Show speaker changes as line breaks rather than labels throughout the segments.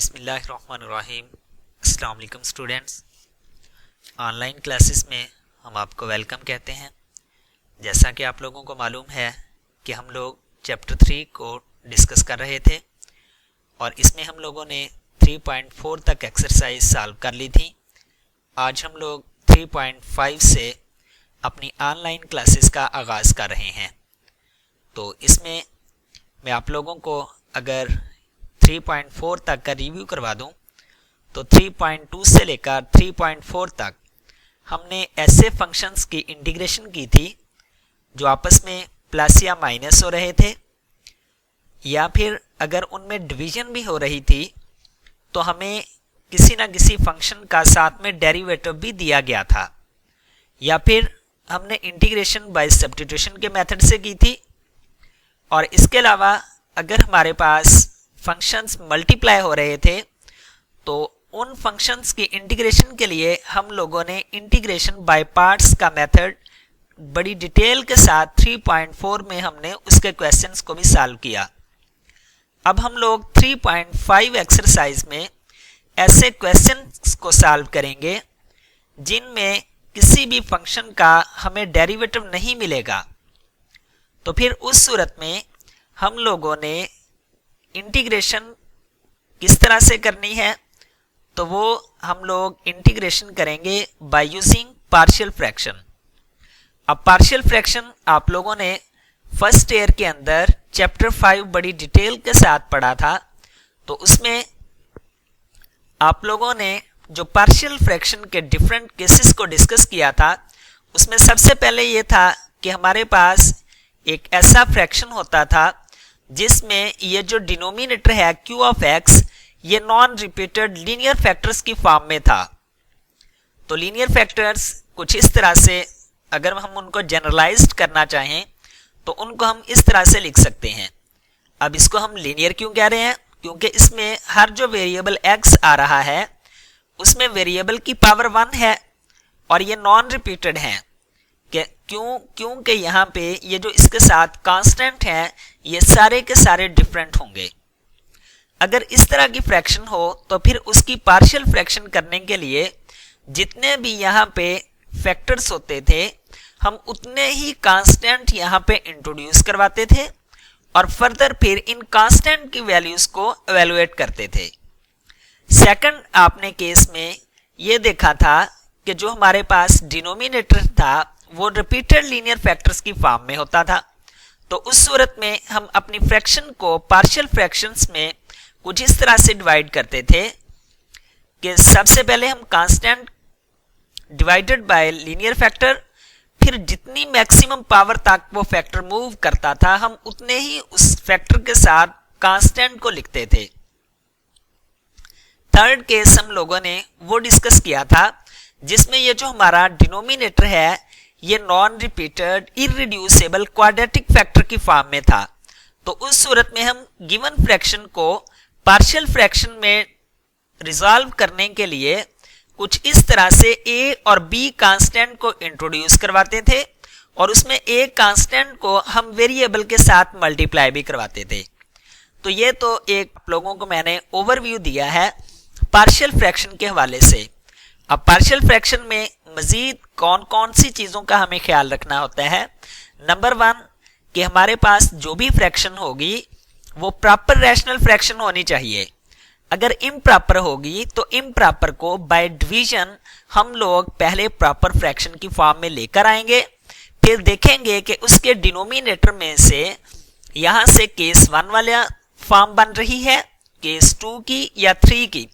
बिस्मिल्लाहिर्रहमानिर्रहीम। अस्सलाम वालेकुम स्टूडेंट्स। ऑनलाइन क्लासेस में हम आपको वेलकम कहते हैं। जैसा कि आप लोगों को मालूम है कि हम लोग चैप्टर 3 को डिस्कस कर रहे थे और इसमें हम लोगों ने 3.4 तक एक्सरसाइज सॉल्व कर ली थी। आज हम लोग 3.5 से अपनी ऑनलाइन क्लासेस का आगाज़ कर रहे हैं। तो इसमें मैं आप लोगों को अगर 3.4 तक का रिव्यू करवा दूं तो 3.2 से लेकर 3.4 तक हमने ऐसे फंक्शंस की इंटीग्रेशन की थी जो आपस में प्लस या माइनस हो रहे थे, या फिर अगर उनमें डिवीजन भी हो रही थी तो हमें किसी ना किसी फंक्शन का साथ में डेरिवेटिव भी दिया गया था, या फिर हमने इंटीग्रेशन बाय सब्स्टिट्यूशन के मेथड से की थी। और इसके अलावा अगर हमारे पास फंक्शंस मल्टीप्लाई हो रहे थे तो उन फंक्शंस की इंटीग्रेशन के लिए हम लोगों ने इंटीग्रेशन बाय पार्ट्स का मेथड बड़ी डिटेल के साथ 3.4 में हमने उसके क्वेश्चंस को भी सॉल्व किया। अब हम लोग 3.5 एक्सरसाइज में ऐसे क्वेश्चंस को सॉल्व करेंगे जिनमें किसी भी फंक्शन का हमें डेरिवेटिव नहीं मिलेगा। तो फिर उस सूरत में हम लोगों ने इंटीग्रेशन किस तरह से करनी है, तो वो हम लोग इंटीग्रेशन करेंगे बाय यूजिंग पार्शियल फ्रैक्शन। अब पार्शियल फ्रैक्शन आप लोगों ने फर्स्ट ईयर के अंदर चैप्टर 5 बड़ी डिटेल के साथ पढ़ा था। तो उसमें आप लोगों ने जो पार्शियल फ्रैक्शन के डिफरेंट केसेस को डिस्कस किया था, उसमें सबसे पहले ये था कि हमारे पास एक ऐसा फ्रैक्शन होता था जिसमें ये जो डिनोमिनेटर है q ऑफ x ये नॉन रिपीटेड लीनियर फैक्टर्स की फॉर्म में था। तो लीनियर फैक्टर्स कुछ इस तरह से, अगर हम उनको जनरलाइज्ड करना चाहें तो उनको हम इस तरह से लिख सकते हैं। अब इसको हम लीनियर क्यों कह रहे हैं? क्योंकि इसमें हर जो वेरिएबल x आ रहा है उसमें वेरिएबल की पावर 1 है और ये नॉन रिपीटेड है। क्योंकि यहाँ पे ये जो इसके साथ कांस्टेंट है ये सारे के सारे डिफरेंट होंगे। अगर इस तरह की फ्रैक्शन हो तो फिर उसकी पार्शियल फ्रैक्शन करने के लिए जितने भी यहाँ पे फैक्टर्स होते थे हम उतने ही कांस्टेंट यहाँ पे इंट्रोड्यूस करवाते थे और फर्दर फिर इन कांस्टेंट की वैल्यूज को एवेलुएट करते थे। सेकंड आपने केस में ये देखा था कि जो हमारे पास डिनोमिनेटर था वो रिपीटेड लीनियर फैक्टर्स की फॉर्म में होता था। तो उस सूरत में हम अपनी फ्रैक्शन को पार्शियल फ्रैक्शंस में कुछ इस तरह से डिवाइड करते थे कि सबसे पहले हम constant divided by linear factor, फिर जितनी मैक्सिमम पावर तक वो फैक्टर मूव करता था हम उतने ही उस फैक्टर के साथ कांस्टेंट को लिखते थे। थर्ड केस हम लोगों ने वो डिस्कस किया था जिसमें ये जो हमारा डिनोमिनेटर है ये non repeated irreducible quadratic factor की फॉर्म में था। तो उस सूरत में हम गिवन फ्रैक्शन को पार्शियल फ्रैक्शन में रिजॉल्व करने के लिए कुछ इस तरह से a और b कांस्टेंट को इंट्रोड्यूस करवाते थे और उसमें a कांस्टेंट को हम वेरिएबल के साथ मल्टीप्लाई भी करवाते थे। तो ये तो एक लोगों को मैंने ओवरव्यू दिया है पार्शियल फ्रैक्शन के हवाले से। अब पार्शियल फ्रैक्शन में मजीद कौन कौन सी चीज़ों का हमें ख्याल रखना होता है। नंबर 1 कि हमारे पास जो भी फ्रैक्शन होगी वो प्रॉपर रैशनल फ्रैक्शन होनी चाहिए। अगर इम्प्रॉपर होगी तो इम्प्रॉपर को बाय डिवीजन हम लोग पहले प्रॉपर फ्रैक्शन की फॉर्म में लेकर आएंगे, फिर देखेंगे कि उसके डिनोमिनेटर में से यहाँ से केस 1 वाला फॉर्म बन रही है, केस 2 की या 3 की।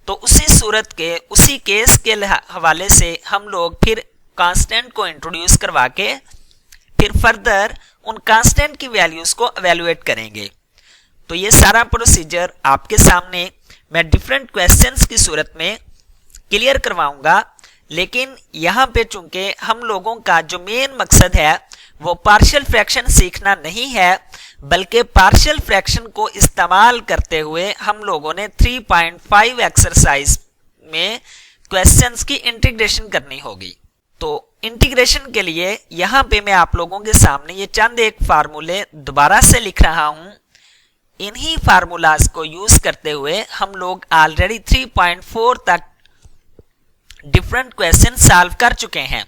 तो उसी सूरत के उसी केस के हवाले से हम लोग फिर कांस्टेंट को इंट्रोड्यूस करवा के फिर फर्दर उन कांस्टेंट की वैल्यूज को एवेलुएट करेंगे। तो ये सारा प्रोसीजर आपके सामने मैं डिफरेंट क्वेश्चंस की सूरत में क्लियर करवाऊंगा, लेकिन यहाँ पे चूंकि हम लोगों का जो मेन मकसद है वो पार्शियल फ्रैक्शन सीखना नहीं है, बल्कि पार्शियल फ्रैक्शन को इस्तेमाल करते हुए हम लोगों ने 3.5 एक्सरसाइज में क्वेश्चंस की इंटीग्रेशन करनी होगी। तो इंटीग्रेशन के लिए यहाँ पे मैं आप लोगों के सामने ये चंद एक फार्मूले दोबारा से लिख रहा हूँ। इन्हीं फार्मूलाज को यूज करते हुए हम लोग ऑलरेडी 3.4 तक डिफरेंट क्वेश्चन सॉल्व कर चुके हैं।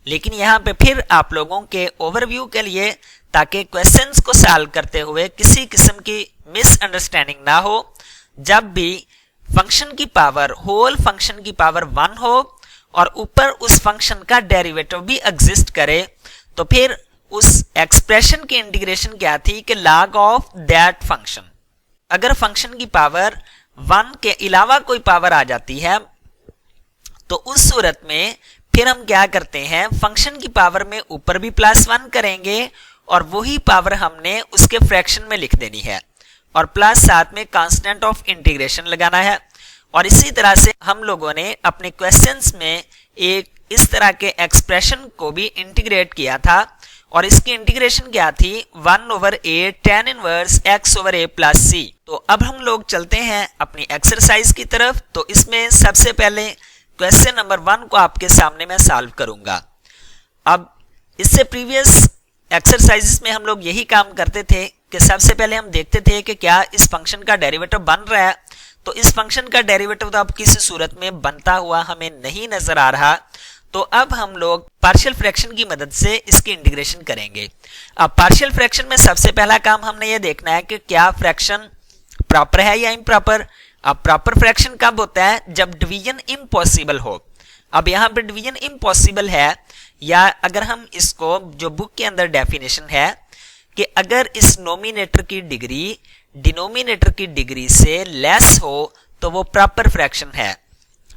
लेकिन यहाँ पे फिर आप लोगों के ओवरव्यू के लिए, ताकि क्वेश्चंस को सॉल्व करते हुए किसी किस्म की मिसअंडरस्टैंडिंग ना हो, जब भी फंक्शन की पावर होल फंक्शन की पावर 1 हो और ऊपर उस फंक्शन का डेरिवेटिव भी एग्जिस्ट करे, तो फिर उस एक्सप्रेशन की इंटीग्रेशन क्या थी कि log ऑफ दैट फंक्शन। अगर फंक्शन की पावर 1 के अलावा कोई पावर आ जाती है तो उस सूरत में फिर हम क्या करते हैं, फंक्शन की पावर में ऊपर भी +1 करेंगे और वही पावर हमने उसके फ्रैक्शन में लिख देनी है और प्लस साथ में कांस्टेंट ऑफ इंटीग्रेशन लगाना है। और इसी तरह से हम लोगों ने अपने क्वेश्चंस में एक इस तरह के एक्सप्रेशन को भी इंटीग्रेट किया था और इसकी इंटीग्रेशन क्या थी, 1/a tan inverse x/a + c। तो अब हम लोग चलते हैं अपनी एक्सरसाइज की तरफ। तो इसमें सबसे पहले क्वेश्चन नंबर 1 को आपके सामने मैं सॉल्व करूंगा। अब इससे प्रीवियस एक्सरसाइजेस में हम लोग यही काम करते थे कि सबसे पहले हम देखते थे कि क्या इस फंक्शन का डेरिवेटिव बन रहा है। तो इस फंक्शन का डेरिवेटिव तो अब किसी सूरत में बनता हुआ हमें नहीं नजर आ रहा। तो अब हम लोग पार्शियल फ्रैक्शन की मदद से इसकी इंटीग्रेशन करेंगे। अब पार्शियल फ्रैक्शन में सबसे पहला काम हमने ये देखना है कि क्या फ्रैक्शन प्रॉपर है या इम्प्रॉपर। अब प्रॉपर फ्रैक्शन कब होता है, जब डिवीजन इम्पॉसिबल हो। अब यहाँ पे डिवीजन इम्पॉसिबल है, या अगर हम इसको जो बुक के अंदर डेफिनेशन है कि अगर इस नोमिनेटर की डिग्री डिनोमिनेटर की डिग्री से लेस हो तो वो प्रॉपर फ्रैक्शन है।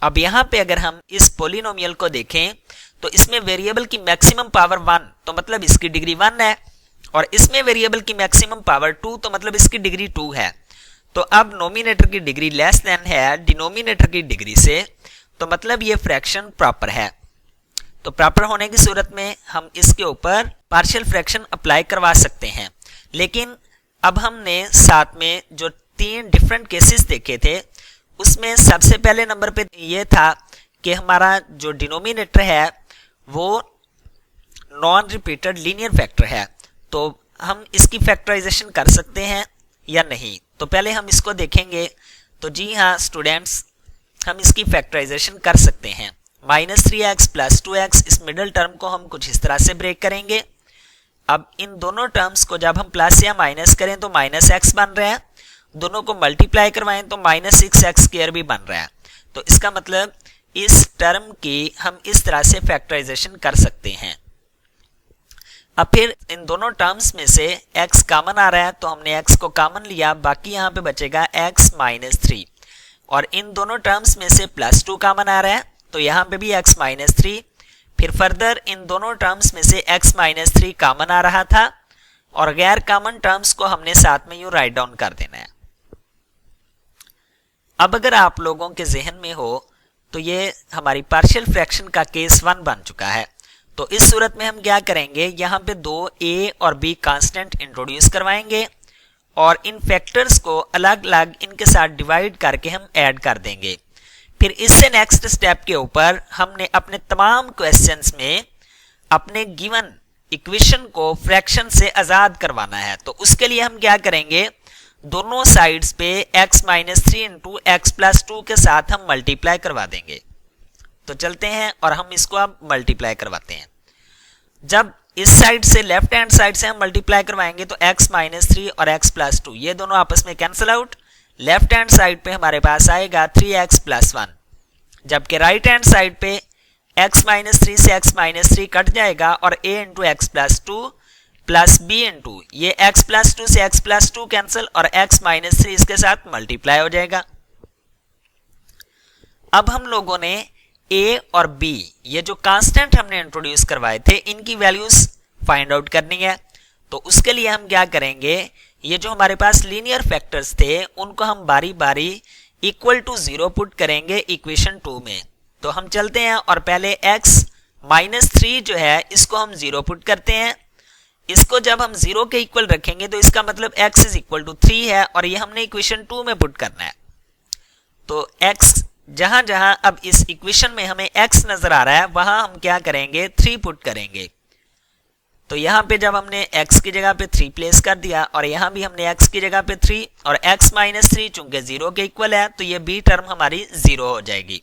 अब यहाँ पे अगर हम इस पोलिनोमियल को देखें तो इसमें वेरिएबल की मैक्सिमम पावर 1, तो मतलब इसकी डिग्री 1 है, और इसमें वेरिएबल की मैक्सिमम पावर 2, तो मतलब इसकी डिग्री 2 है। तो अब नोमिनेटर की डिग्री लेस देन है डिनोमिनेटर की डिग्री से, तो मतलब ये फ्रैक्शन प्रॉपर है। तो प्रॉपर होने की सूरत में हम इसके ऊपर पार्शियल फ्रैक्शन अप्लाई करवा सकते हैं। लेकिन अब हमने साथ में जो 3 डिफरेंट केसेस देखे थे उसमें सबसे पहले नंबर पे ये था कि हमारा जो डिनोमिनेटर है वो नॉन रिपीटेड लीनियर फैक्टर है, तो हम इसकी फैक्टराइजेशन कर सकते हैं या नहीं। तो पहले हम इसको देखेंगे। तो जी हाँ स्टूडेंट्स, हम इसकी फैक्टराइजेशन कर सकते हैं। -3x + 2x, इस मिडल टर्म को हम कुछ इस तरह से ब्रेक करेंगे। अब इन दोनों टर्म्स को जब हम प्लस या माइनस करें तो -x बन रहा है, दोनों को मल्टीप्लाई करवाएं तो -6x² भी बन रहा है। तो इसका मतलब इस टर्म की हम इस तरह से फैक्टराइजेशन कर सकते हैं। अब फिर इन दोनों टर्म्स में से x कॉमन आ रहा है, तो हमने x को कॉमन लिया, बाकी यहाँ पे बचेगा x - 3, और इन दोनों टर्म्स में से +2 कॉमन आ रहा है, तो यहाँ पे भी x - 3। फिर फर्दर इन दोनों टर्म्स में से x - 3 कॉमन आ रहा था, और गैर कॉमन टर्म्स को हमने साथ में यूं राइट डाउन कर देना है। अब अगर आप लोगों के जहन में हो तो ये हमारी पार्शियल फ्रैक्शन का केस 1 बन चुका है। तो इस सूरत में हम क्या करेंगे, यहाँ पे 2 a और b कांस्टेंट इंट्रोड्यूस करवाएंगे और इन फैक्टर्स को अलग अलग इनके साथ डिवाइड करके हम ऐड कर देंगे। फिर इससे नेक्स्ट स्टेप के ऊपर हमने अपने तमाम क्वेश्चंस में अपने गिवन इक्वेशन को फ्रैक्शन से आजाद करवाना है। तो उसके लिए हम क्या करेंगे, दोनों साइड्स पे x - 3 × x + 2 के साथ हम मल्टीप्लाई करवा देंगे। तो चलते हैं और हम इसको अब मल्टीप्लाई करवाते हैं। जब इस साइड से लेफ्ट हैंड साइड से हम मल्टीप्लाई करवाएंगे तो x - 3 और x + 2 ये दोनों आपस में cancel out. Left hand side पे हमारे पास आएगा 3x + 1, जबकि राइट हैंड साइड पे x - 3 से x - 3 कट जाएगा और a × x + 2 प्लस b × ये x + 2 से x + 2 कैंसिल और x - 3 इसके साथ मल्टीप्लाई हो जाएगा। अब हम लोगों ने a और b ये जो कांस्टेंट हमने इंट्रोड्यूस करवाए थे इनकी वैल्यूज फाइंड आउट करनी है। तो उसके लिए हम क्या करेंगे, ये जो हमारे पास लीनियर फैक्टर्स थे उनको हम बारी बारी इक्वल टू 0 पुट करेंगे इक्वेशन 2 में। तो हम चलते हैं और पहले x - 3 जो है इसको हम 0 पुट करते हैं। इसको जब हम 0 के इक्वल रखेंगे तो इसका मतलब x = 3 है और ये हमने इक्वेशन 2 में पुट करना है। तो x जहां जहां अब इस इक्वेशन में हमें x नजर आ रहा है वहां हम क्या करेंगे, 3 पुट करेंगे। तो यहाँ पे जब हमने x की जगह पे 3 प्लेस कर दिया और यहाँ भी हमने x की जगह पे 3 और x माइनस 3 चूंकि 0 के इक्वल है तो ये b टर्म हमारी 0 हो जाएगी।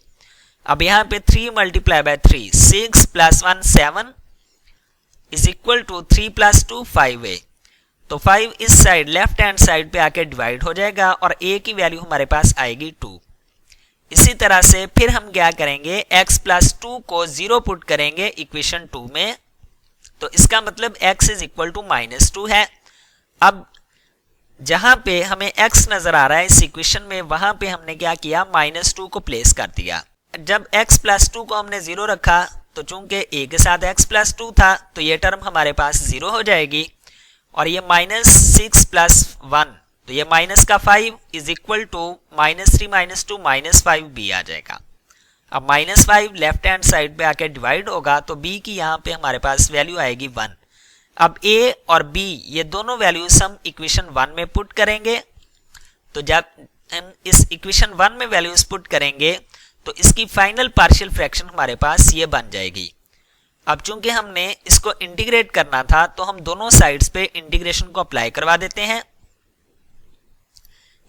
अब यहाँ पे 3 multiply by 3 6 plus 1 7 is equal to 3 plus 2 5a। तो 5 इस साइड लेफ्ट हैंड साइड पे आके डिवाइड हो जाएगा और a की वैल्यू हमारे पास आएगी 2। इसी तरह से फिर हम क्या करेंगे, x प्लस 2 को 0 पुट करेंगे इक्वेशन 2 में, तो इसका मतलब x is equal to minus 2 है। अब जहां पे हमें x नजर आ रहा है इस इक्वेशन में, वहां पे हमने क्या किया, माइनस 2 को प्लेस कर दिया। जब x प्लस 2 को हमने 0 रखा तो चूंकि a के साथ x प्लस 2 था तो ये टर्म हमारे पास 0 हो जाएगी और ये माइनस 6 प्लस 1 तो ये माइनस का 5 is equal to minus 3 minus 2 minus 5 b आ जाएगा। अब माइनस 5 लेफ्ट हैंड साइड पे आके डिवाइड होगा तो b की यहाँ पे हमारे पास वैल्यू आएगी 1। अब a और b ये दोनों वैल्यूज हम इक्वेशन 1 में पुट करेंगे। तो जब हम इस इक्वेशन 1 में वैल्यूज पुट करेंगे तो इसकी फाइनल पार्शियल फ्रैक्शन हमारे पास ये बन जाएगी। अब चूंकि हमने इसको इंटीग्रेट करना था तो हम दोनों साइड्स पे इंटीग्रेशन को अप्लाई करवा देते हैं।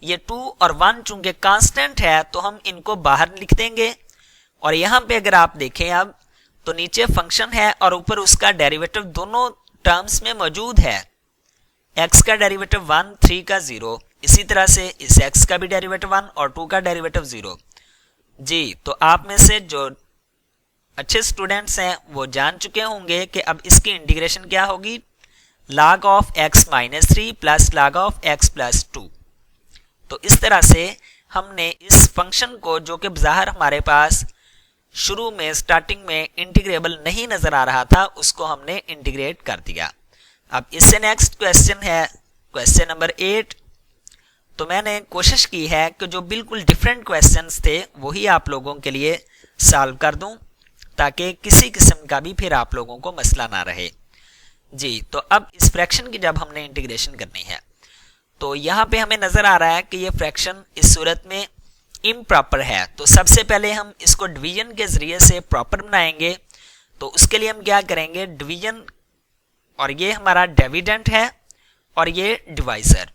ये 2 और 1 चूंकि कांस्टेंट है तो हम इनको बाहर लिख देंगे और यहां पे अगर आप देखें अब तो नीचे फंक्शन है और ऊपर उसका डेरिवेटिव दोनों टर्म्स में मौजूद है। x का डेरिवेटिव 1, 3 का 0, इसी तरह से इस x का भी डेरिवेटिव 1 और 2 का डेरिवेटिव 0। जी, तो आप में से जो अच्छे स्टूडेंट्स हैं वो जान चुके होंगे कि अब इसकी इंटीग्रेशन क्या होगी, log of x minus 3 plus log of x plus 2। तो इस तरह से हमने इस फंक्शन को, जो कि बाहर हमारे पास शुरू में स्टार्टिंग में इंटीग्रेबल नहीं नजर आ रहा था, उसको हमने इंटीग्रेट कर दिया। अब इससे नेक्स्ट क्वेश्चन है क्वेश्चन नंबर 8। तो मैंने कोशिश की है कि जो बिल्कुल डिफरेंट क्वेश्चंस थे वही आप लोगों के लिए सॉल्व कर दूं ताकि किसी किस्म का भी फिर आप लोगों को मसला ना रहे। जी, तो अब इस फ्रैक्शन की जब हमने इंटीग्रेशन करनी है तो यहाँ पे हमें नजर आ रहा है कि ये फ्रैक्शन इस सूरत में इम्प्रॉपर है। तो सबसे पहले हम इसको डिवीजन के जरिए से प्रॉपर बनाएंगे। तो उसके लिए हम क्या करेंगे, डिवीजन, और ये हमारा डिविडेंड है और ये डिवाइजर।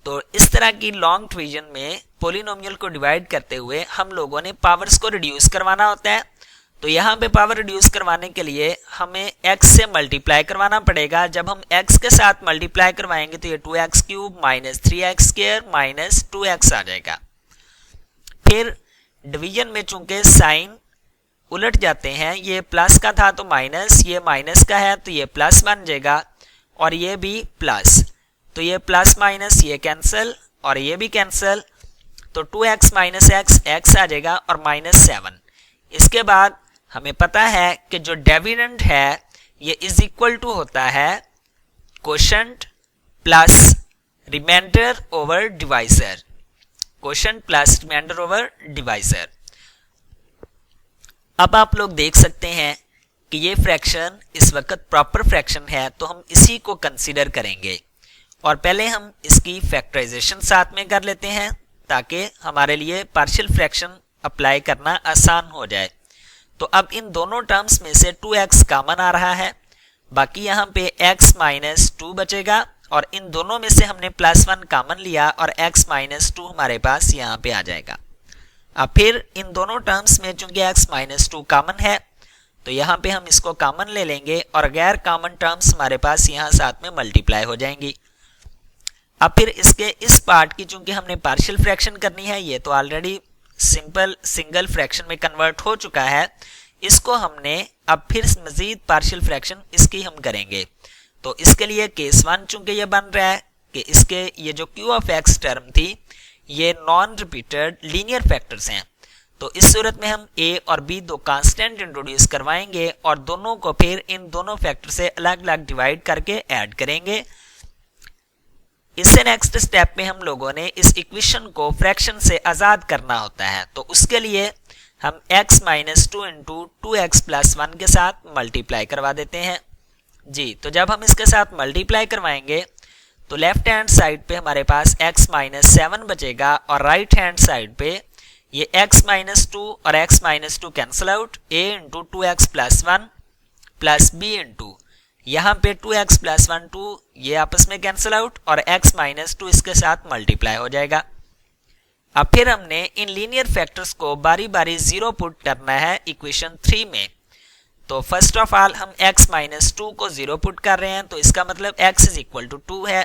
तो इस तरह की लॉन्ग डिवीजन में पॉलिनोमियल को डिवाइड करते हुए हम लोगों ने पावर्स को रिड्यूस करवाना होता है। तो यहाँ पे पावर रिड्यूस करवाने के लिए हमें x से मल्टीप्लाई करवाना पड़ेगा। जब हम x के साथ मल्टीप्लाई करवाएंगे तो ये 2x cube minus 3x square minus 2x आ जाएगा। फिर डिवीजन में चूंकि साइन उलट जाते हैं, ये प्लस का था तो माइनस, ये माइनस का है तो ये प्लस बन जाएगा और ये भी प्लस, तो ये प्लस माइनस ये कैंसिल और ये भी कैंसिल, तो 2x माइनस x x आ जाएगा और माइनस 7। इसके बाद हमें पता है कि जो डिविडेंड है ये इज इक्वल टू होता है quotient plus remainder over divisor, quotient plus remainder over divisor. अब आप लोग देख सकते हैं कि ये फ्रैक्शन इस वक्त प्रॉपर फ्रैक्शन है तो हम इसी को कंसीडर करेंगे और पहले हम इसकी फैक्टराइजेशन साथ में कर लेते हैं ताकि हमारे लिए पार्शियल फ्रैक्शन अप्लाई करना आसान हो जाए। तो अब इन दोनों टर्म्स में से 2x कॉमन आ रहा है, बाकी यहाँ पे x माइनस 2 बचेगा और इन दोनों में से हमने प्लस 1 कॉमन लिया और x माइनस 2 हमारे पास यहाँ पे आ जाएगा। अब फिर इन दोनों टर्म्स में चूंकि x माइनस 2 कॉमन है तो यहाँ पे हम इसको कॉमन ले लेंगे और गैर कॉमन टर्म्स हमारे पास यहाँ साथ में मल्टीप्लाई हो जाएंगी। अब फिर इसके इस पार्ट की चूंकि हमने पार्शियल फ्रैक्शन करनी है, ये तो ऑलरेडी सिंपल सिंगल फ्रैक्शन में कन्वर्ट हो चुका है, इसको हमने अब फिर मजीद पार्शियल फ्रैक्शन इसकी हम करेंगे। तो इसके लिए केस 1 चूंकि ये बन रहा है कि इसके ये जो q ऑफ x टर्म थी ये नॉन रिपीटेड लीनियर फैक्टर्स हैं, तो इस सूरत में हम a और b दो कांस्टेंट इंट्रोड्यूस करवाएंगे और दोनों को फिर इन दोनों फैक्टर से अलग अलग डिवाइड करके ऐड करेंगे। इससे नेक्स्ट स्टेप में हम लोगों ने इस इक्वेशन को फ्रैक्शन से आज़ाद करना होता है। तो उसके लिए हम x minus 2 into 2x plus 1 के साथ मल्टीप्लाई करवा देते हैं। जी, तो जब हम इसके साथ मल्टीप्लाई करवाएंगे तो लेफ्ट हैंड साइड पे हमारे पास x माइनस 7 बचेगा और राइट हैंड साइड पे ये x माइनस 2 और x minus 2 cancel out, a into 2x plus 1 plus b into यहाँ पे 2x प्लस 1 2 ये आपस में कैंसिल आउट और x माइनस 2 इसके साथ मल्टीप्लाई हो जाएगा। अब फिर हमने इन लीनियर फैक्टर्स को बारी बारी जीरो पुट करना है इक्वेशन 3 में। तो फर्स्ट ऑफ ऑल हम x माइनस 2 को जीरो पुट कर रहे हैं, तो इसका मतलब x इज इक्वल टू 2 है।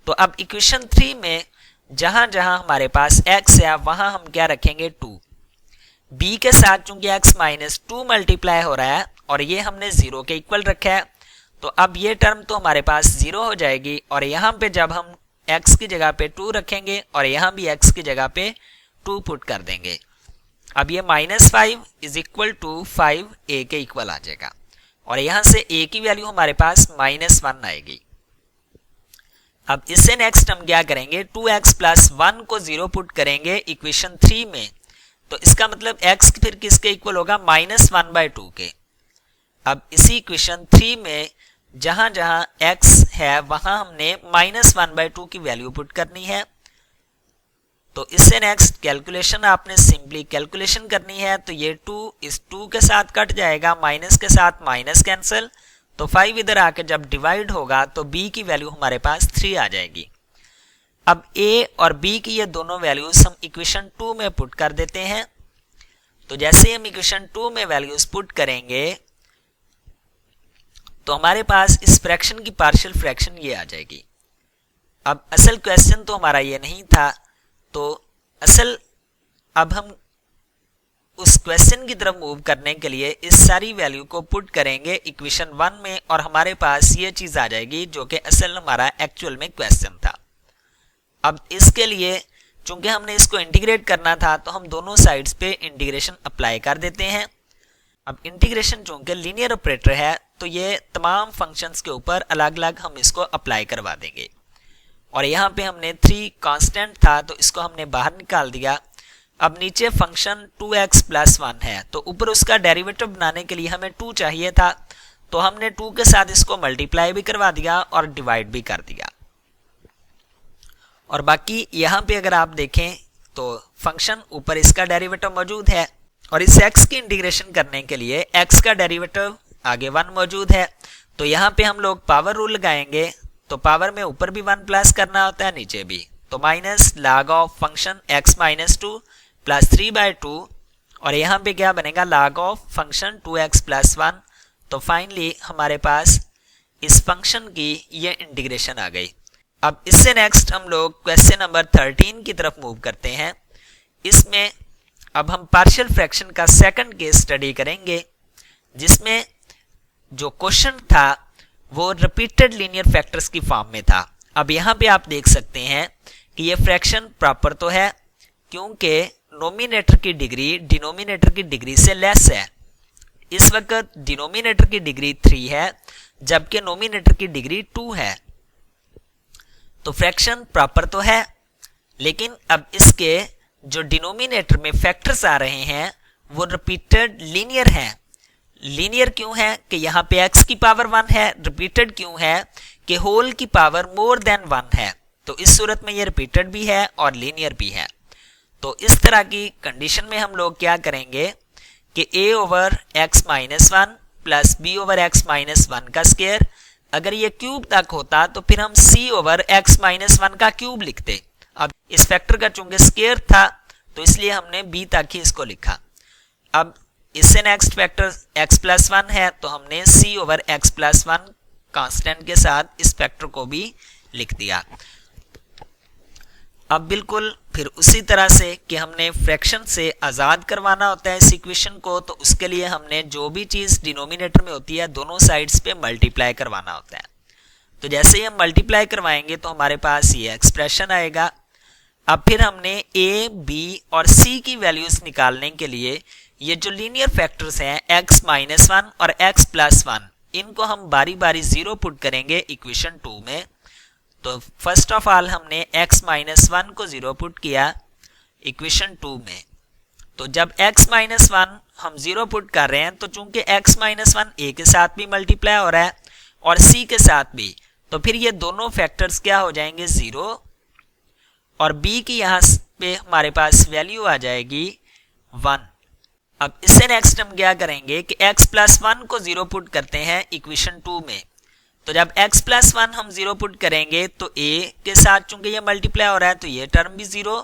तो अब इक्वेशन 3 में जहां जहां हमारे पास x है वहां हम क्या रखेंगे 2। b के साथ चूंकि x माइनस 2 मल्टीप्लाई हो रहा है और ये हमने जीरो के इक्वल रखा है, तो अब ये टर्म तो हमारे पास जीरो हो जाएगी और यहाँ पे जब हम x की जगह पे 2 रखेंगे और यहाँ भी x की जगह पे 2 पुट कर देंगे, अब ये -5 इज इक्वल टू 5 a के इक्वल आ जाएगा और यहाँ से a की वैल्यू हमारे पास -1 आएगी। अब इससे नेक्स्ट हम क्या करेंगे 2x प्लस 1 को जीरो पुट करेंगे इक्वेशन 3 में, तो इसका मतलब x फिर किसके इक्वल होगा -1/2 के। अब इसी इक्वेशन 3 में जहां जहां x है वहां हमने -1/2 की वैल्यू पुट करनी है। तो इससे नेक्स्ट कैलकुलेशन आपने सिंपली कैलकुलेशन करनी है, तो ये 2 इस 2 के साथ कट जाएगा, माइनस के साथ माइनस कैंसिल, तो 5 इधर आके जब डिवाइड होगा तो b की वैल्यू हमारे पास 3 आ जाएगी। अब a और b की ये दोनों वैल्यूज हम इक्वेशन 2 में पुट कर देते हैं। तो जैसे ही हम इक्वेशन 2 में वैल्यूज पुट करेंगे तो हमारे पास इस फ्रैक्शन की पार्शियल फ्रैक्शन ये आ जाएगी। अब असल क्वेश्चन तो हमारा ये नहीं था, तो असल अब हम उस क्वेश्चन की तरफ मूव करने के लिए इस सारी वैल्यू को पुट करेंगे इक्वेशन 1 में और हमारे पास ये चीज आ जाएगी जो कि असल हमारा एक्चुअल में क्वेश्चन था। अब इसके लिए चूंकि हमने इसको इंटीग्रेट करना था तो हम दोनों साइड्स पे इंटीग्रेशन अप्लाई कर देते हैं। अब इंटीग्रेशन चूंकि लीनियर ऑपरेटर है तो ये तमाम फंक्शंस के ऊपर अलग अलग हम इसको अप्लाई करवा देंगे और यहाँ पे हमने 3 कांस्टेंट था तो इसको हमने बाहर निकाल दिया। अब नीचे फंक्शन 2x प्लस 1 है तो ऊपर उसका डेरिवेटिव बनाने के लिए हमें 2 चाहिए था, तो हमने 2 के साथ इसको मल्टीप्लाई भी करवा दिया और डिवाइड भी कर दिया। और बाकी यहाँ पे अगर आप देखें तो फंक्शन ऊपर इसका डेरिवेटिव मौजूद है और इस x की इंटीग्रेशन करने के लिए x का डेरिवेटिव आगे 1 मौजूद है, तो यहाँ पे हम लोग पावर रूल लगाएंगे। तो पावर में ऊपर भी 1 प्लस करना होता है नीचे भी, तो minus log of function x minus 2 plus 3/2 और यहाँ पे क्या बनेगा log of function 2x plus 1। तो फाइनली हमारे पास इस फंक्शन की ये इंटीग्रेशन आ गई। अब इससे नेक्स्ट हम लोग क्वेश्चन नंबर 13 की तरफ मूव करते हैं। इसमें अब हम पार्शियल फ्रैक्शन का सेकंड केस स्टडी करेंगे, जिसमें जो क्वेश्चन था वो रिपीटेड लीनियर फैक्टर्स की फॉर्म में था। अब यहाँ पे आप देख सकते हैं कि ये फ्रैक्शन प्रॉपर तो है क्योंकि नोमिनेटर की डिग्री डिनोमिनेटर की डिग्री से लेस है। इस वक्त डिनोमिनेटर की डिग्री 3 है जबकि नोमिनेटर की डिग्री 2 है, तो फ्रैक्शन प्रॉपर तो है, लेकिन अब इसके जो डिनोमिनेटर में फैक्टर्स आ रहे हैं वो रिपीटेड लीनियर हैं। लीनियर क्यों है कि यहाँ पे x की पावर 1 है, रिपीटेड क्यों है कि होल की पावर मोर देन 1 है, तो इस सूरत में ये रिपीटेड भी है और लीनियर भी है। तो इस तरह की कंडीशन में हम लोग क्या करेंगे कि a over x minus 1 plus b over x minus 1 का स्क्वायर, अगर ये क्यूब तक होता तो फिर हम c ओवर x माइनस 1 का क्यूब लिखते। अब इस फैक्टर का चूंकि स्क्वायर था तो इसलिए हमने b तक ही इसको लिखा। अब इससे नेक्स्ट फैक्टर x प्लस 1 है तो हमने c over x plus 1 constant के साथ इस फैक्टर को भी लिख दिया। अब बिल्कुल फिर उसी तरह से कि हमने फ्रैक्शन से आज़ाद करवाना होता है इस इक्वेशन को, तो उसके लिए हमने जो भी चीज़ डिनोमिनेटर में होती है दोनों साइड्स पे मल्टीप्लाई करवाना होता है। तो जैसे ही हम मल्टीप्लाई करवाएंगे तो हमारे पास ये एक्सप्रेशन आएगा। अब फिर हमने a, b और c की वैल्यूज निकालने के लिए ये जो लीनियर फैक्टर्स हैं x माइनस 1 और x प्लस 1, इनको हम बारी बारी जीरो पुट करेंगे इक्वेशन 2 में। तो फर्स्ट ऑफ ऑल हमने x माइनस 1 को जीरो पुट किया इक्वेशन 2 में। तो जब x माइनस 1 हम जीरो पुट कर रहे हैं तो चूंकि x माइनस 1 a के साथ भी मल्टीप्लाई हो रहा है और c के साथ भी, तो फिर ये दोनों फैक्टर्स क्या हो जाएंगे 0 और b की यहाँ पे हमारे पास वैल्यू आ जाएगी 1। अब इससे नेक्स्ट हम क्या करेंगे कि x प्लस 1 को जीरो पुट करते हैं इक्वेशन 2 में। तो जब x प्लस 1 हम 0 पुट करेंगे तो a के साथ चूंकि ये मल्टीप्लाई हो रहा है तो ये टर्म भी 0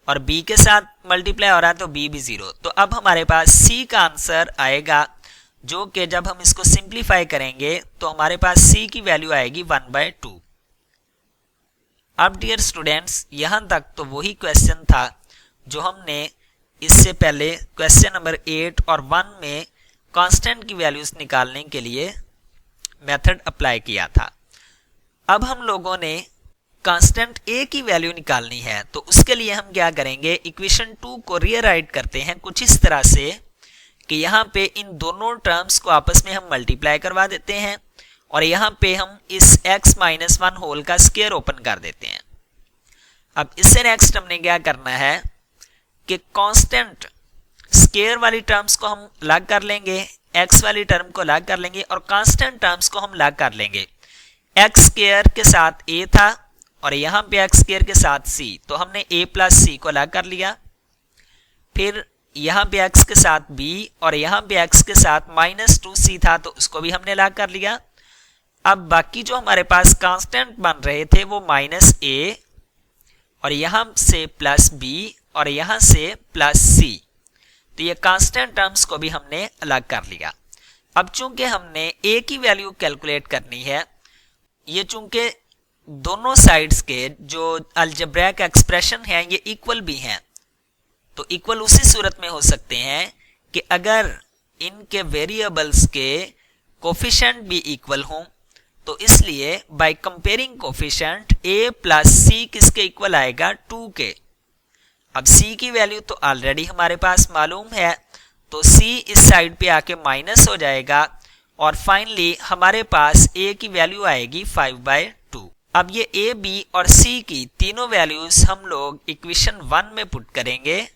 और b के साथ मल्टीप्लाई हो रहा है तो b भी 0। तो अब हमारे पास c का आंसर आएगा जो कि जब हम इसको सिंप्लीफाई करेंगे तो हमारे पास c की वैल्यू आएगी 1/2। अब डियर स्टूडेंट्स यहां तक तो वही क्वेश्चन था जो हमने इससे पहले क्वेश्चन नंबर 8 और 1 में कांस्टेंट की वैल्यूज निकालने के लिए मेथड अप्लाई किया था। अब हम लोगों ने कांस्टेंट a की वैल्यू निकालनी है तो उसके लिए हम क्या करेंगे, इक्वेशन 2 को रीराइट करते हैं कुछ इस तरह से कि यहाँ पे इन दोनों टर्म्स को आपस में हम मल्टीप्लाई करवा देते हैं और यहाँ पे हम इस x माइनस 1 होल का स्क्वायर ओपन कर देते हैं। अब इससे नेक्स्ट हमने क्या करना है कि कांस्टेंट स्क्वायर वाली टर्म्स को हम अलग कर लेंगे, x वाली टर्म को अलग कर लेंगे और कांस्टेंट टर्म्स को हम अलग कर लेंगे। x स्क्वायर के साथ a था और यहाँ पे x स्क्वायर के साथ c, तो हमने a प्लस c को अलग कर लिया। फिर यहाँ पे x के साथ b और यहाँ पे x के साथ -2c था तो उसको भी हमने अलग कर लिया। अब बाकी जो हमारे पास कांस्टेंट बन रहे थे वो -a और यहाँ से +b और यहाँ से +c, तो ये कांस्टेंट टर्म्स को भी हमने अलग कर लिया। अब चूंकि हमने a की वैल्यू कैलकुलेट करनी है, ये चूंकि दोनों साइड्स के जो अलजेब्रिक एक्सप्रेशन है ये इक्वल भी हैं, तो इक्वल उसी सूरत में हो सकते हैं कि अगर इनके वेरिएबल्स के कोफिशिएंट भी इक्वल हों, तो इसलिए by comparing coefficient a plus c किसके इक्वल आएगा, 2 के। अब c की वैल्यू तो ऑलरेडी हमारे पास मालूम है तो c इस साइड पे आके माइनस हो जाएगा और फाइनली हमारे पास a की वैल्यू आएगी 5/2। अब ये a, b और c की तीनों वैल्यूज हम लोग इक्वेशन 1 में पुट करेंगे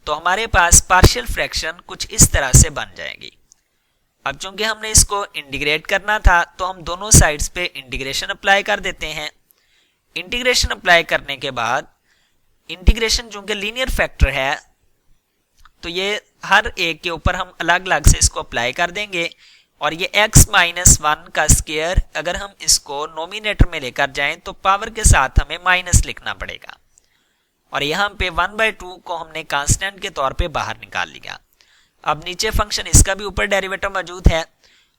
तो हमारे पास पार्शियल फ्रैक्शन कुछ इस तरह से बन जाएगी। अब चूंकि हमने इसको इंटीग्रेट करना था तो हम दोनों साइड्स पे इंटीग्रेशन अप्लाई कर देते हैं। इंटीग्रेशन अप्लाई करने के बाद इंटीग्रेशन चूंकि लीनियर फैक्टर है तो ये हर एक के ऊपर हम अलग अलग से इसको अप्लाई कर देंगे और ये x माइनस 1 का स्क्वायर अगर हम इसको नोमिनेटर में लेकर जाएं तो पावर के साथ हमें माइनस लिखना पड़ेगा और यहाँ पे 1/2 को हमने कांस्टेंट के तौर पे बाहर निकाल लिया। अब नीचे फंक्शन इसका भी ऊपर डेरिवेटिव मौजूद है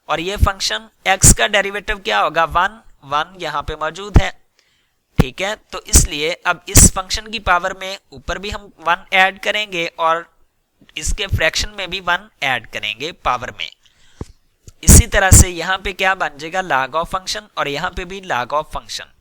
और ये फंक्शन x का डेरिवेटिव क्या होगा, 1 यहाँ पे मौजूद है, ठीक है। तो इसलिए अब इस फंक्शन की पावर में ऊपर भी हम 1 ऐड करेंगे और इसके फ्रैक्शन में भी 1 ऐड करेंगे पावर में। इसी तरह से यहाँ पे क्या बन जाएगा, लॉग ऑफ फंक्शन और यहाँ पे भी लॉग ऑफ फंक्शन।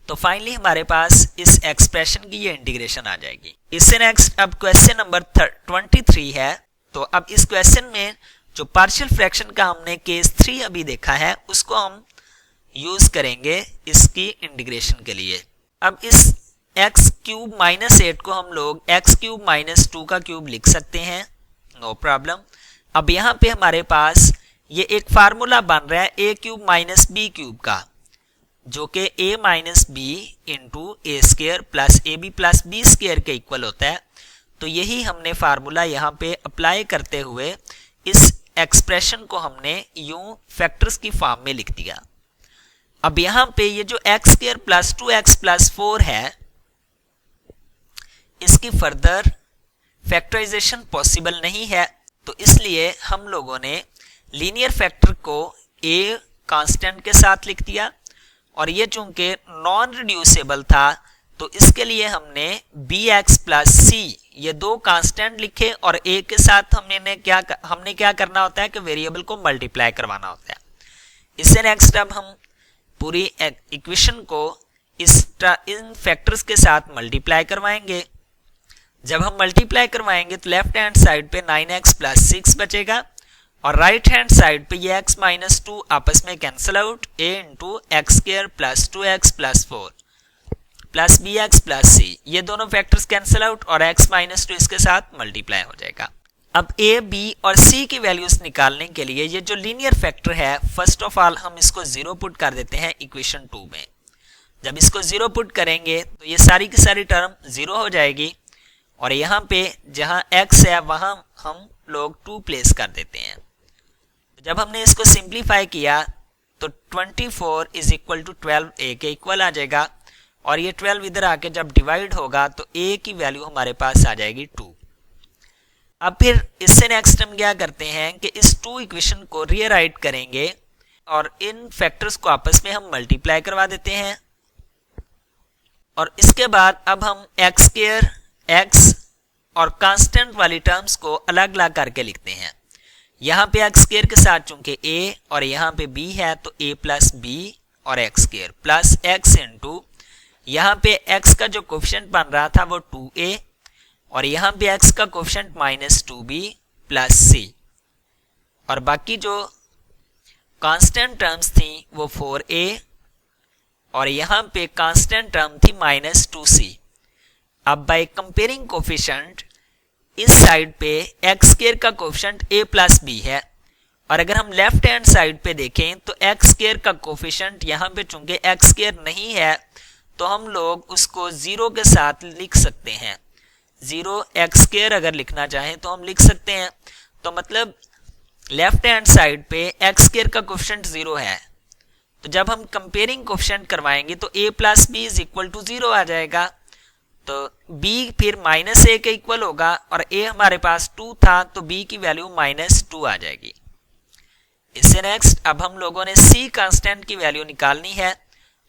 तो फाइनली हमारे पास इस एक्सप्रेशन की ये इंटीग्रेशन आ जाएगी। इससे नेक्स्ट अब क्वेश्चन नंबर 23 है। तो अब इस क्वेश्चन में जो पार्शियल फ्रैक्शन का हमने केस 3 अभी देखा है उसको हम यूज करेंगे इसकी इंटीग्रेशन के लिए। अब इस x क्यूब माइनस 8 को हम लोग x क्यूब माइनस 2 का क्यूब लिख सकते हैं, नो प्रॉब्लम। अब यहाँ पे हमारे पास ये एक फार्मूला बन रहा है a cube minus b cube का, जो कि a minus b into A square plus A B plus B square के इक्वल होता है। तो यही हमने फार्मूला यहाँ पे अप्लाई करते हुए इस एक्सप्रेशन को हमने यूं फैक्टर्स की फॉर्म में लिख दिया। अब यहाँ पे ये जो x square plus 2x plus 4 है इसकी फर्दर फैक्टराइजेशन पॉसिबल नहीं है, तो इसलिए हम लोगों ने लीनियर फैक्टर को a कांस्टेंट के साथ लिख दिया और ये चूंकि नॉन रिड्यूसेबल था तो इसके लिए हमने bx प्लस c ये दो कांस्टेंट लिखे और a के साथ हमने क्या करना होता है कि वेरिएबल को मल्टीप्लाई करवाना होता है। इससे नेक्स्ट अब हम पूरी इक्वेशन को इन फैक्टर्स के साथ मल्टीप्लाई करवाएंगे। जब हम मल्टीप्लाई करवाएंगे तो लेफ्ट हैंड साइड पे 9x प्लस 6 बचेगा और राइट हैंड साइड पे ये x माइनस 2 आपस में cancel out, a into x square plus 2x plus 4 plus bx plus c, ये दोनों फैक्टर्स कैंसिल आउट और x माइनस 2 इसके साथ मल्टीप्लाई हो जाएगा। अब a, b और c की वैल्यूज निकालने के लिए ये जो लीनियर फैक्टर है फर्स्ट ऑफ ऑल हम इसको 0 पुट कर देते हैं इक्वेशन 2 में। जब इसको 0 पुट करेंगे तो ये सारी की सारी टर्म 0 हो जाएगी और यहाँ पे जहाँ x है वहाँ हम लोग 2 प्लेस कर देते हैं। जब हमने इसको सिंप्लीफाई किया तो 24 इज इक्वल टू 12 ए के इक्वल आ जाएगा, और ये 12 इधर आके जब डिवाइड होगा तो ए की वैल्यू हमारे पास आ जाएगी 2। अब फिर इससे नेक्स्ट हम क्या करते हैं कि इस 2 इक्वेशन को रीराइट करेंगे और इन फैक्टर्स को आपस में हम मल्टीप्लाई करवा देते हैं, और इसके बाद अब हम एक्स स्क्वायर, एक्स और कांस्टेंट वाली टर्म्स को अलग अलग करके लिखते हैं। यहाँ पे एक्स स्क्वायर के साथ चूंकि ए और यहाँ पे बी है तो ए प्लस बी और x square plus x into यहाँ पे एक्स का जो कोफिशिएंट बन रहा था वो 2a और यहाँ पे एक्स का कोफिशिएंट -2b प्लस c, और बाकी जो कांस्टेंट टर्म्स थी वो 4a और यहाँ पे कांस्टेंट टर्म थी -2c। अब बाय कंपेयरिंग कोफिशिएंट इस साइड पे एक्स स्क्वायर का कोफिशिएंट a प्लस b है, और अगर हम लेफ्ट हैंड साइड पे देखें तो एक्स स्क्वायर का कोफिशिएंट यहाँ पे चूंकि एक्स स्क्वायर नहीं है तो हम लोग उसको 0 के साथ लिख सकते हैं। 0 एक्स स्क्वायर अगर लिखना चाहें तो हम लिख सकते हैं। तो मतलब लेफ्ट हैंड साइड पे एक्स स्क्वायर का कोफिशिएंट 0 है, तो जब हम कंपेयरिंग कोफिशिएंट करवाएंगे तो a plus B is equal to 0 आ जाएगा, तो b फिर -a के इक्वल होगा, और a हमारे पास 2 था तो b की वैल्यू -2 आ जाएगी। इससे नेक्स्ट अब हम लोगों ने c कांस्टेंट की वैल्यू निकालनी है,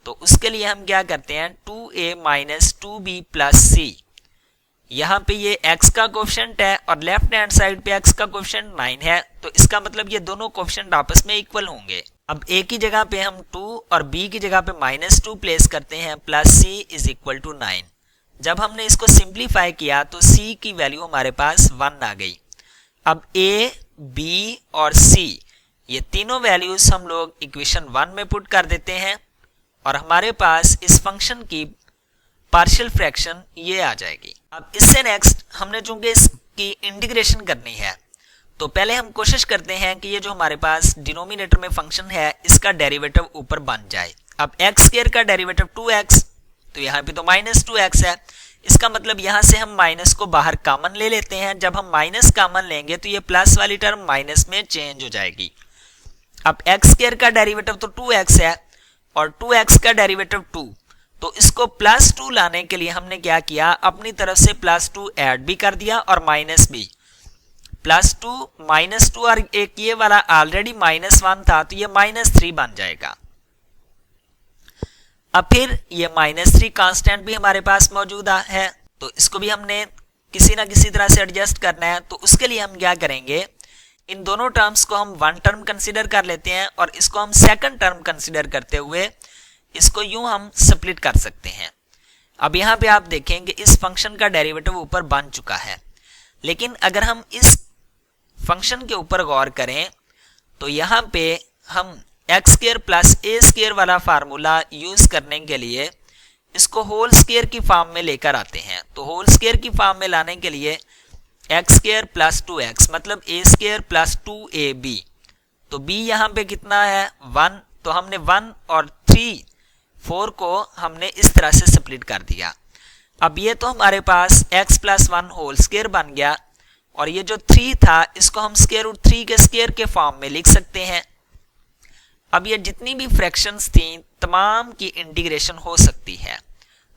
तो उसके लिए हम क्या करते हैं 2a - 2b प्लस c। यहाँ पे ये x का कोफिशिएंट है और लेफ्ट हैंड साइड पे x का कोफिशिएंट 9 है, तो इसका मतलब ये दोनों कोफिशिएंट आपस में इक्वल होंगे। अब a की जगह पे हम 2 और b की जगह पे -2 प्लेस करते हैं plus c is equal to 9। जब हमने इसको सिंप्लीफाई किया तो c की वैल्यू हमारे पास 1 आ गई। अब a, b और c ये तीनों वैल्यूज हम लोग इक्वेशन 1 में पुट कर देते हैं, और हमारे पास इस फंक्शन की पार्शियल फ्रैक्शन ये आ जाएगी। अब इससे नेक्स्ट हमने चूंकि इसकी इंटीग्रेशन करनी है तो पहले हम कोशिश करते हैं कि ये जो हमारे पास डिनोमिनेटर में फंक्शन है इसका डेरिवेटिव ऊपर बन जाए। अब एक्स स्क्वायर का डेरिवेटिव 2x, तो यहाँ पे तो -2x है, इसका मतलब यहाँ से हम माइनस को बाहर कॉमन ले लेते हैं। जब हम माइनस कॉमन लेंगे तो ये प्लस वाली टर्म माइनस में चेंज हो जाएगी। अब एक्स स्क्वायर का डेरिवेटिव तो 2x है और 2x का डेरिवेटिव 2, तो इसको +2 लाने के लिए हमने क्या किया, अपनी तरफ से +2 ऐड भी कर दिया और माइनस भी। +2 -2 और एक ये वाला ऑलरेडी -1 था तो ये -3 बन जाएगा। अब फिर ये -3 कांस्टेंट भी हमारे पास मौजूद है, तो इसको भी हमने किसी ना किसी तरह से एडजस्ट करना है। तो उसके लिए हम क्या करेंगे, इन दोनों टर्म्स को हम वन टर्म कंसीडर कर लेते हैं और इसको हम सेकंड टर्म कंसीडर करते हुए इसको यूं हम स्प्लिट कर सकते हैं। अब यहाँ पे आप देखेंगे इस फंक्शन का डेरिवेटिव ऊपर बन चुका है, लेकिन अगर हम इस फंक्शन के ऊपर गौर करें तो यहाँ पे हम एक्स स्क्वायर प्लस ए स्क्वायर वाला फार्मूला यूज करने के लिए इसको होल स्क्वायर की फॉर्म में लेकर आते हैं। तो होल स्क्वायर की फॉर्म में लाने के लिए एक्स स्क्वायर प्लस 2x मतलब ए स्क्वायर प्लस 2ab, तो b यहाँ पे कितना है 1, तो हमने 1 और 4 को हमने इस तरह से स्प्लिट कर दिया। अब ये तो हमारे पास x प्लस 1 होल स्क्वायर बन गया, और ये जो 3 था इसको हम स्क्वायर रूट 3 के स्क्वायर के फॉर्म में लिख सकते हैं। अब ये जितनी भी फ्रैक्शंस थी तमाम की इंटीग्रेशन हो सकती है,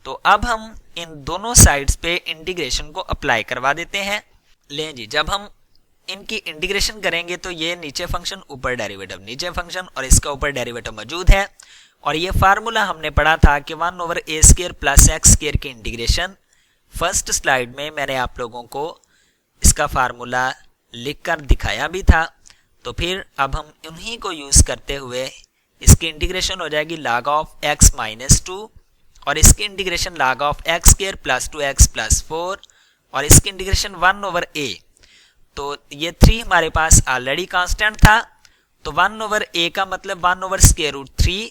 तो अब हम इन दोनों साइड्स पे इंटीग्रेशन को अप्लाई करवा देते हैं। लें जी, जब हम इनकी इंटीग्रेशन करेंगे तो ये नीचे फंक्शन ऊपर डेरिवेटिव, नीचे फंक्शन और इसका ऊपर डेरिवेटिव मौजूद है, और ये फार्मूला हमने पढ़ा था कि 1/a² प्लस x स्क्वायर की इंटीग्रेशन। फर्स्ट स्लाइड में मैंने आप लोगों को इसका फार्मूला लिखकर दिखाया भी था, तो फिर अब हम उन्हीं को यूज करते हुए इसकी इंटीग्रेशन हो जाएगी log ऑफ x माइनस 2, और इसकी integration log of x square plus 2x plus 4, और इसकी इंटीग्रेशन 1/a। तो ये 3 हमारे पास ऑलरेडी कांस्टेंट था, तो 1/a का मतलब 1/√3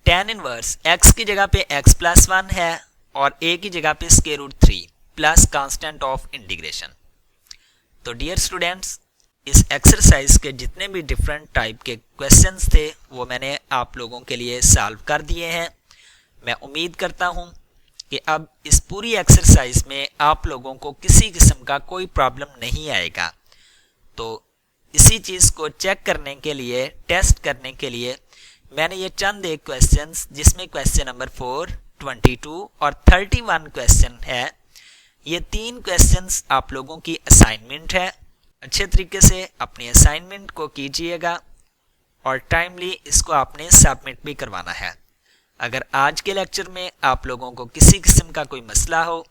tan इनवर्स x की जगह पे x प्लस 1 है और a की जगह पे √3 प्लस कांस्टेंट ऑफ इंटीग्रेशन। तो डियर स्टूडेंट्स, इस एक्सरसाइज के जितने भी डिफरेंट टाइप के क्वेश्चंस थे वो मैंने आप लोगों के लिए सॉल्व कर दिए हैं। मैं उम्मीद करता हूं कि अब इस पूरी एक्सरसाइज में आप लोगों को किसी किस्म का कोई प्रॉब्लम नहीं आएगा। तो इसी चीज़ को चेक करने के लिए, टेस्ट करने के लिए मैंने ये चंद एक क्वेश्चंस, जिसमें क्वेश्चन नंबर 4, 22 और 31 क्वेश्चन है, ये 3 क्वेश्चंस आप लोगों की असाइनमेंट है। अच्छे तरीके से अपनी असाइनमेंट को कीजिएगा और टाइमली इसको आपने सबमिट भी करवाना है। अगर आज के लेक्चर में आप लोगों को किसी किस्म का कोई मसला हो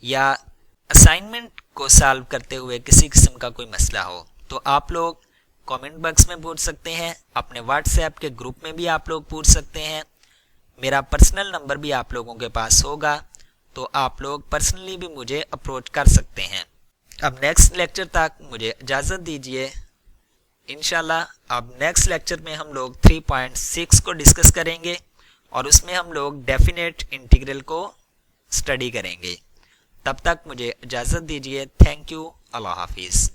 या असाइनमेंट को सॉल्व करते हुए किसी किस्म का कोई मसला हो, तो आप लोग कमेंट बॉक्स में पूछ सकते हैं, अपने व्हाट्सएप के ग्रुप में भी आप लोग पूछ सकते हैं। मेरा पर्सनल नंबर भी आप लोगों के पास होगा, तो आप लोग पर्सनली भी मुझे अप्रोच कर सकते हैं। अब नेक्स्ट लेक्चर तक मुझे इजाज़त दीजिए। इंशाल्लाह अब नेक्स्ट लेक्चर में हम लोग 3.6 को डिस्कस करेंगे और उसमें हम लोग डेफिनेट इंटीग्रल को स्टडी करेंगे। तब तक मुझे इजाज़त दीजिए। Thank you. अल्लाह हाफिज़।